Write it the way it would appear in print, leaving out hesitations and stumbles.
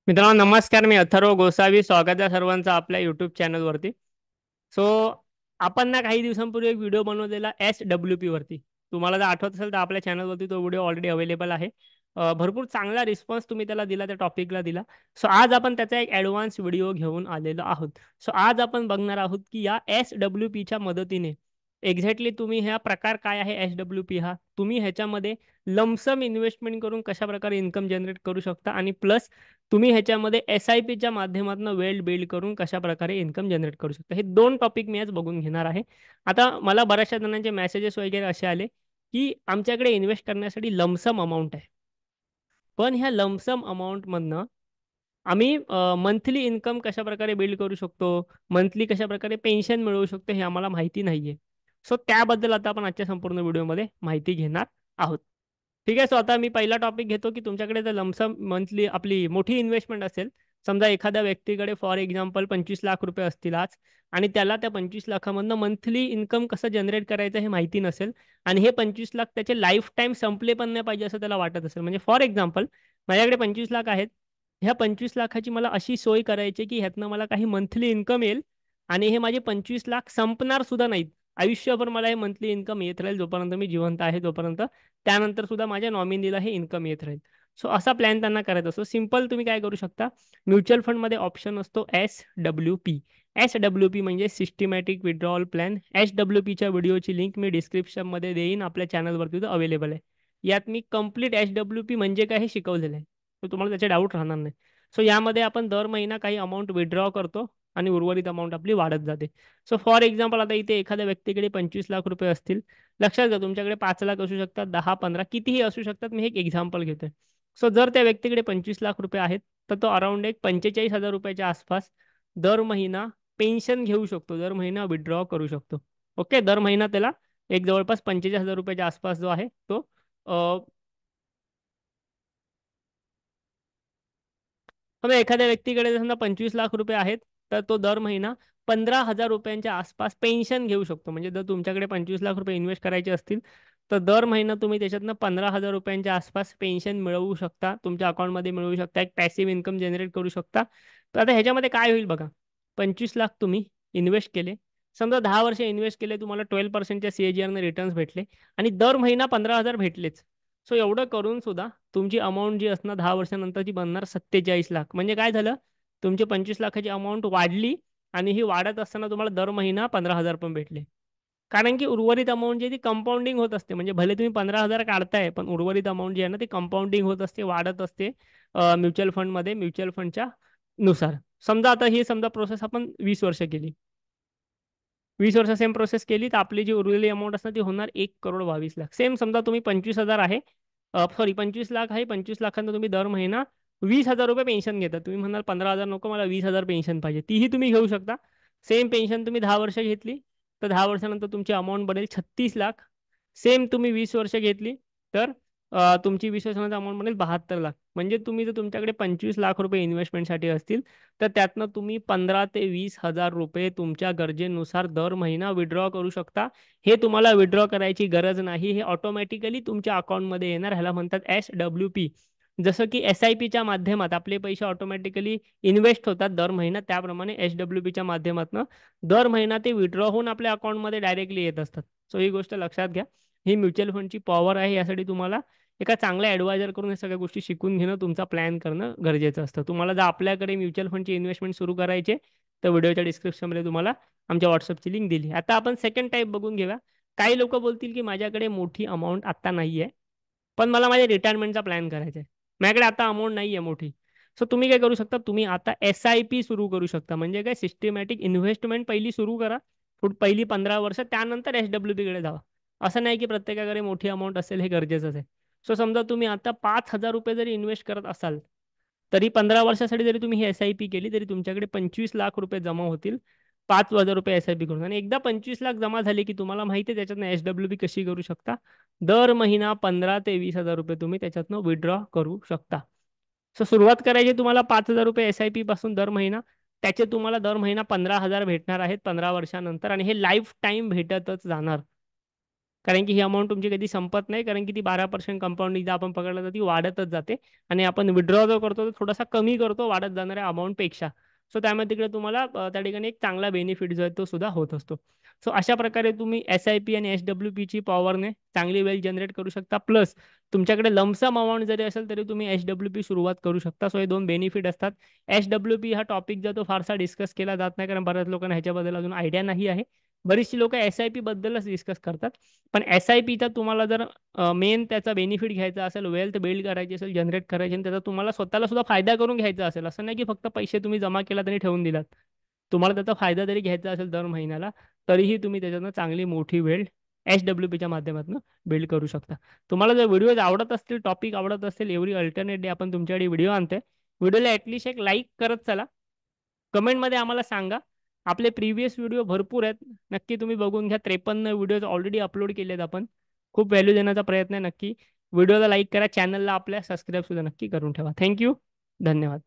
मित्रांनो नमस्कार. मी अथर्व गोसावी. स्वागत आहे सर्वांचं आपल्या यूट्यूब चॅनलवरती. सो आपण ना काही दिवसांपूर्वी एक व्हिडिओ बनवलेला SWP वरती. तुम्हाला जर आठवत असेल तर आपल्या चॅनलवरती तो व्हिडिओ ऑलरेडी अवेलेबल आहे. भरपूर चांगला रिस्पॉन्स तुम्ही त्याला दिला, त्या टॉपिकला दिला. सो आज आपण त्याचा एक ॲडव्हान्स व्हिडिओ घेऊन आलेलो आहोत. सो आज आपण बघणार आहोत की या SWPच्या मदतीने एक्झॅक्टली तुम्ही ह्या प्रकार काय आहे SWP हा, तुम्ही ह्याच्यामध्ये लमसम इन्व्हेस्टमेंट करून कशा प्रकारे इन्कम जनरेट करू शकता आणि प्लस तुम्ही ह्याच्यामध्ये SIPच्या माध्यमातून वेल्थ बिल्ड करून कशा प्रकारे इन्कम जनरेट करू शकता. हे दोन टॉपिक मी आज बघून घेणार आहे. आता मला बऱ्याचशा जणांचे मेसेजेस वगैरे असे आले की आमच्याकडे इन्व्हेस्ट करण्यासाठी लमसम अमाऊंट आहे, पण ह्या लमसम अमाऊंटमधनं आम्ही मंथली इन्कम कशा प्रकारे बिल्ड करू शकतो, मंथली कशा प्रकारे पेन्शन मिळवू शकतो हे आम्हाला माहिती नाहीये. सो त्याबद्दल आता आपण आजच्या संपूर्ण व्हिडिओमध्ये माहिती घेणार आहोत. ठीक आहे. सो आता मी पहिला टॉपिक घेतो की तुमच्याकडे जर लमसम मंथली आपली मोठी इन्व्हेस्टमेंट असेल, समजा एखाद्या व्यक्तीकडे फॉर एक्झाम्पल 25 लाख रुपये असतील आज, आणि त्याला त्या 25 लाखामधनं मंथली इन्कम कसं जनरेट करायचं हे माहिती नसेल, आणि हे 25 लाख त्याचे लाईफ टाईम संपले पण नाही पाहिजे असं त्याला वाटत असेल. म्हणजे फॉर एक्झाम्पल माझ्याकडे 25 लाख आहेत, ह्या 25 लाखाची मला अशी सोय करायची की ह्यातनं मला काही मंथली इन्कम येईल, आणि हे माझे 25 लाख संपणार सुद्धा नाहीत. आयुष्यभर मला हे मंथली इन्कम येत राहील जोपर्यंत मी जिवंत आहे तोपर्यंत. त्यानंतर सुद्धा माझ्या नॉमिनीला हे इन्कम येत राहील. सो असा प्लॅन त्यांना करायचा असतो. सिम्पल तुम्ही काय करू शकता, म्युच्युअल फंडमध्ये ऑप्शन असतो SWP. SWP म्हणजे सिस्टमॅटिक विड्रॉल प्लॅन. SWPच्या व्हिडिओची लिंक मी डिस्क्रिप्शनमध्ये देईन, आपल्या चॅनलवरती तो अवेलेबल आहे. यात मी कम्प्लीट SWP म्हणजे काय हे शिकवलेलं आहे, तर तुम्हाला त्याचे डाऊट राहणार नाही. सो यामध्ये आपण दर महिना काही अमाऊंट विड्रॉ करतो आणि उर्वरित अमाऊंट आपली वाढत जाते. सो फॉर एक्झाम्पल आता इथे एखाद्या व्यक्तीकडे 25 लाख रुपये असतील. लक्षात घ्या, तुमच्याकडे 5 लाख असू शकतात, 10, 15 कितीही असू शकतात. मी एक एक्झाम्पल घेतोय. सो जर त्या व्यक्तीकडे 25 लाख रुपये आहेत, तर तो अराउंड एक 45,000 रुपयाच्या आसपास दर महिना पेन्शन घेऊ शकतो, दर महिना विड्रॉ करू शकतो. ओके, दर महिना त्याला एक जवळपास 45,000 रुपयाच्या आसपास जो आहे तो समजा एखाद्या व्यक्तीकडे समजा 25 लाख रुपये आहेत, तर तो दर महिना 15,000 रुपयांच्या आसपास पेन्शन घेऊ शकतो. म्हणजे जर तुमच्याकडे 25 लाख रुपये इन्व्हेस्ट करायचे असतील, तर दर महिना तुम्ही त्याच्यातनं 15,000 रुपयांच्या आसपास पेन्शन मिळवू शकता, तुमच्या अकाउंटमध्ये मिळवू शकता, एक पॅसिव्ह इन्कम जनरेट करू शकता. तर आता ह्याच्यामध्ये काय होईल बघा, 25 लाख तुम्ही इन्व्हेस्ट केले, समजा 10 वर्ष इन्व्हेस्ट केले, तुम्हाला 12%च्या CAGR रिटर्न्स भेटले, आणि दर महिना 15,000 भेटलेच. सो एवढं करून सुद्धा तुमची अमाऊंट जी असणार 10 वर्षानंतरची बनणार 47 लाख. म्हणजे काय झालं, तुमची 25 लाखाची अमाऊंट वाढली, आणि ही वाढत असताना तुम्हाला दर महिना 15,000 पण भेटले. कारण की उर्वरित अमाऊंट जी आहे ती कंपाऊंडिंग होत असते. म्हणजे भले तुम्ही 15,000 काढताय, पण उर्वरित अमाऊंट जी आहे ना ती कंपाऊंडिंग होत असते, वाढत असते म्युच्युअल फंडमध्ये, म्युच्युअल फंडच्या नुसार. समजा आता ही समजा प्रोसेस आपण 20 वर्ष केली, 20 वर्ष सेम प्रोसेस केली, तर आपली जी उरलेली अमाऊंट असणार ती होणार 1,22,00,000. सेम समजा तुम्ही 25,000 आहे, सॉरी 25 लाख आहे, 25 लाखांना तुम्ही दर महिना 20,000 रुपये पेन्शन घेता. तुम्ही म्हणाल 15,000 नको, मला 20,000 पेन्शन पाहिजे, तीही तुम्ही घेऊ शकता. सेम पेन्शन तुम्ही 10 वर्ष घेतली, तर 10 वर्षानंतर तुमची अमाऊंट बनेल 36 लाख. सेम तुम्ही 20 वर्ष घेतली, तर तुमची 20 वर्षानंतर अमाऊंट बनेल 72 लाख. म्हणजे तुम्ही जर तुमच्याकडे 25 लाख रुपये इन्व्हेस्टमेंटसाठी असतील, तर त्यातनं तुम्ही 15,000 ते 20,000 रुपये तुमच्या गरजेनुसार दर महिना विड्रॉ करू शकता. हे तुम्हाला विड्रॉ करायची गरज नाही, हे ऑटोमॅटिकली तुमच्या अकाउंटमध्ये येणार. ह्याला म्हणतात SWP. जसं की SIPच्या माध्यमात आपले पैसे ऑटोमॅटिकली इन्व्हेस्ट होतात दर महिना, त्याप्रमाणे SWPच्या माध्यमातून दर महिना ते विड्रॉ होऊन आपल्या अकाउंटमध्ये डायरेक्टली येत असतात. सो ही गोष्ट लक्षात घ्या. ही म्युच्युअल फंडची पॉवर आहे. यासाठी तुम्हाला एका चांगल्या ॲडवायझर करून हे सगळ्या गोष्टी शिकून घेणं, तुमचा प्लॅन करणं गरजेचं असतं. तुम्हाला जर आपल्याकडे म्युच्युअल फंडची इन्व्हेस्टमेंट सुरू करायचे, तर व्हिडिओच्या डिस्क्रिप्शनमध्ये तुम्हाला आमच्या व्हॉट्सअपची लिंक दिली. आता आपण सेकंड टाईप बघून घेऊया. काही लोक बोलतील की माझ्याकडे मोठी अमाऊंट आत्ता नाही आहे, पण मला माझ्या रिटायरमेंटचा प्लॅन करायचा आहे, माझ्याकडे आता अमाऊंट नाही आहे मोठी. सो तुम्ही काय करू शकता, तुम्ही आता SIP सुरू करू शकता. म्हणजे काय, सिस्टमॅटिक इन्व्हेस्टमेंट पहिली सुरू करा, पहिली 15 वर्ष, त्यानंतर SWP कडे जावा. असं नाही की प्रत्येकाकडे मोठी अमाऊंट असेल हे गरजेचंच आहे. सो समजा तुम्ही आता 5,000 रुपये जरी इन्व्हेस्ट करत असाल, तरी 15 वर्षासाठी जरी तुम्ही ही SIP केली, तरी तुमच्याकडे 25 लाख रुपये जमा होतील 5,000 रुपये SIP करून. आणि एकदा 25 लाख जमा झाले की तुम्हाला माहिती आहे त्याच्यातनं SWP कशी करू शकता. दर महिना 15,000 ते 20,000 रुपये तुम्ही त्याच्यातनं विड्रॉ करू शकता. सो सुरुवात करायची तुम्हाला 5,000 रुपये SIP पासून दर महिना. त्याचे तुम्हाला दर महिना 15,000 भेटणार आहेत 15 वर्षानंतर, आणि हे लाईफ टाईम भेटतच जाणार. कारण की ही अमाऊंट तुमची कधी संपत नाही, कारण की ती 12% कंपाऊंडिंग जर आपण पकडलं तर ती वाढतच जाते. आणि आपण विड्रॉ जो करतो तो थोडासा कमी करतो वाढत जाणाऱ्या अमाऊंटपेक्षा. सो त्यामुळे तिकडे तुम्हाला त्या ठिकाणी एक चांगला बेनिफिट जो आहे तो सुद्धा होत असतो. सो अशा प्रकारे तुम्ही SIP आणि SWPची पॉवरने चांगली वेल्थ जनरेट करू शकता. प्लस तुमच्याकडे लमसम अमाऊंट जरी असेल तरी तुम्ही SWP सुरुवात करू शकता. सो हे दोन बेनिफिट असतात. SWP हा टॉपिक जो तो फारसा डिस्कस केला जात नाही, कारण बऱ्याच लोकांना ह्याच्याबद्दल अजून आयडिया नाही आहे. बरीचशी लोक SIP बद्दलच डिस्कस करतात. पण SIPचा तुम्हाला जर मेन त्याचा बेनिफिट घ्यायचा असेल, वेल्थ बिल्ड करायची असेल, जनरेट करायची आणि त्याचा तुम्हाला स्वतःला सुद्धा फायदा करून घ्यायचा असेल, असं नाही की फक्त पैसे तुम्ही जमा केलात आणि ठेवून दिलात. तुम्हाला त्याचा फायदा जरी घ्यायचा असेल दर महिन्याला, तरीही तुम्ही त्याच्यातनं चांगली मोठी वेल्थ SWPच्या माध्यमातून बिल्ड करू शकता. तुम्हाला जर व्हिडिओज आवडत असतील, टॉपिक आवडत असतील, एव्हरी अल्टरनेट डे आपण तुमच्याकडे व्हिडिओ आणतोय. व्हिडिओला ॲटलिस्ट एक लाईक करत चला. कमेंटमध्ये आम्हाला सांगा. आपले प्रिव्हियस व्हिडिओ भरपूर आहेत. नक्की तुम्ही बघून घ्या. 53 व्हिडिओज ऑलरेडी अपलोड केलेत आपण. खूप व्हॅल्यू देण्याचा प्रयत्न आहे नक्की. व्हिडिओला लाईक करा. चॅनलला आपल्या सबस्क्राईब सुद्धा नक्की करून ठेवा. थँक्यू. धन्यवाद.